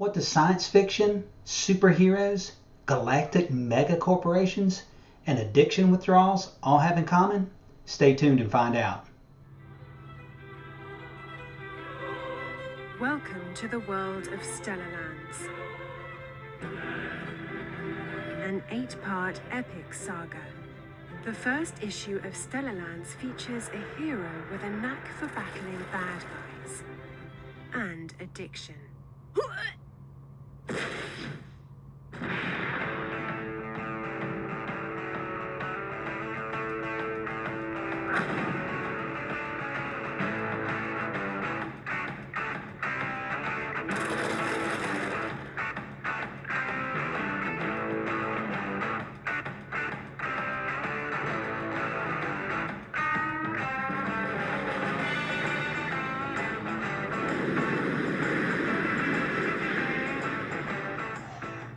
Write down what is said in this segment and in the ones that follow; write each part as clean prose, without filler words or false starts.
What do science fiction, superheroes, galactic megacorporations, and addiction withdrawals all have in common? Stay tuned and find out. Welcome to the world of Stellarlands, an 8-part epic saga. The first issue of Stellarlands features a hero with a knack for battling bad guys and addiction.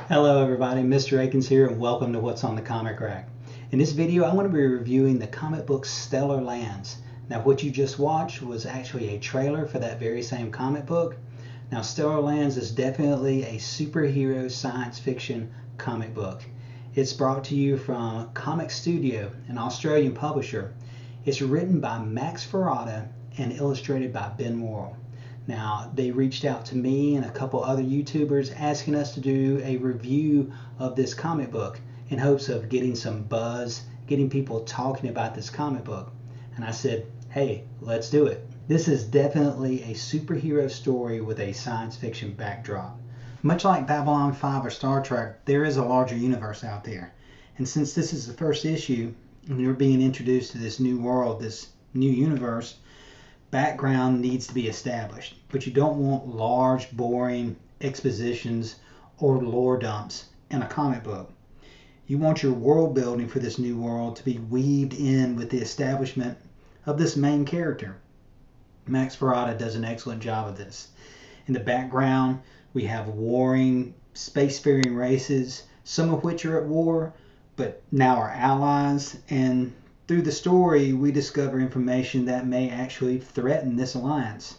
Hello everybody, Mr. Akins here and welcome to What's on the Comic Rack. In this video I'm going to be reviewing the comic book Stellarlands. Now what you just watched was actually a trailer for that very same comic book. Now Stellarlands is definitely a superhero science fiction comic book. It's brought to you from Comic Studio, an Australian publisher. It's written by Max Ferrada and illustrated by Ben Worrell. Now, they reached out to me and a couple other YouTubers asking us to do a review of this comic book in hopes of getting some buzz, getting people talking about this comic book. And I said, hey, let's do it. This is definitely a superhero story with a science fiction backdrop. Much like Babylon 5 or Star Trek, there is a larger universe out there. And since this is the first issue and you're being introduced to this new world, this new universe, background needs to be established, but you don't want large, boring expositions or lore dumps in a comic book. You want your world building for this new world to be weaved in with the establishment of this main character. Max Ferrada does an excellent job of this. In the background, we have warring, spacefaring races, some of which are at war, but now are allies, and through the story, we discover information that may actually threaten this alliance.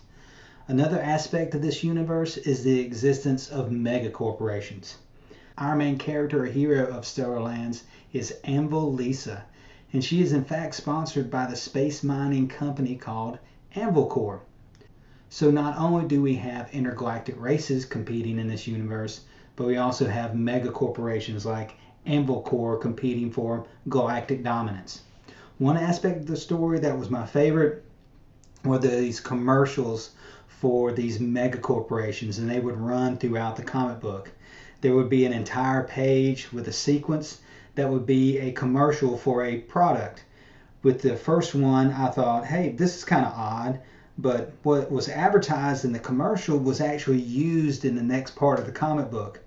Another aspect of this universe is the existence of megacorporations. Our main character or hero of Stellarlands is Anvil Lisa, and she is in fact sponsored by the space mining company called Anvil Corp. So not only do we have intergalactic races competing in this universe, but we also have megacorporations like Anvil Corp competing for galactic dominance. One aspect of the story that was my favorite were these commercials for these mega corporations, and they would run throughout the comic book. There would be an entire page with a sequence that would be a commercial for a product. With the first one, I thought, hey, this is kind of odd, but what was advertised in the commercial was actually used in the next part of the comic book.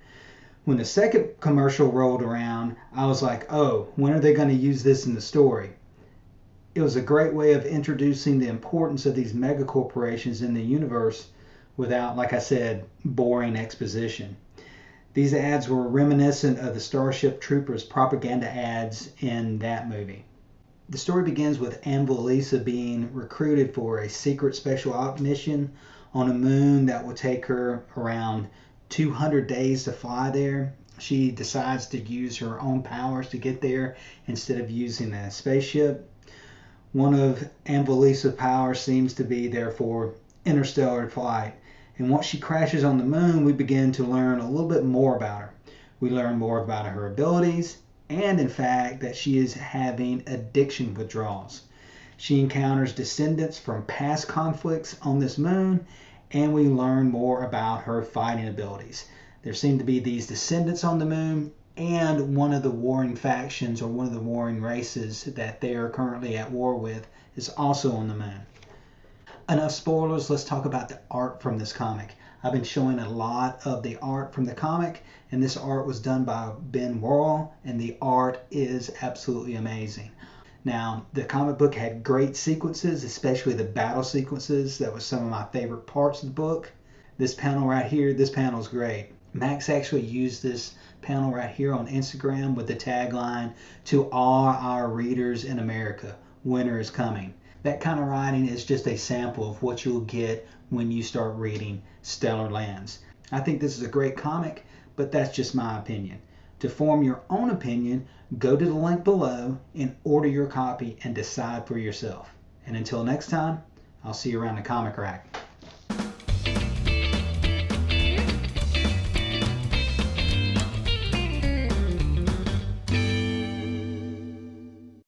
When the second commercial rolled around, I was like, oh, when are they going to use this in the story? It was a great way of introducing the importance of these megacorporations in the universe without, like I said, boring exposition. These ads were reminiscent of the Starship Troopers propaganda ads in that movie. The story begins with Anvil Lisa being recruited for a secret special op mission on a moon that will take her around 200 days to fly there. She decides to use her own powers to get there instead of using a spaceship. One of Anvil Lisa's powers seems to be, therefore, interstellar flight. And once she crashes on the moon, we begin to learn a little bit more about her. We learn more about her abilities and, in fact, that she is having addiction withdrawals. She encounters descendants from past conflicts on this moon, and we learn more about her fighting abilities. There seem to be these descendants on the moon, and one of the warring factions or one of the warring races that they are currently at war with is also on the moon. Enough spoilers, let's talk about the art from this comic. I've been showing a lot of the art from the comic, and this art was done by Ben Worrell, and the art is absolutely amazing. Now, the comic book had great sequences, especially the battle sequences. That was some of my favorite parts of the book. This panel right here, this panel is great. Max actually used this panel right here on Instagram with the tagline, "To all our readers in America, winter is coming." That kind of writing is just a sample of what you'll get when you start reading Stellarlands. I think this is a great comic, but that's just my opinion. To form your own opinion, go to the link below and order your copy and decide for yourself. And until next time, I'll see you around the comic rack.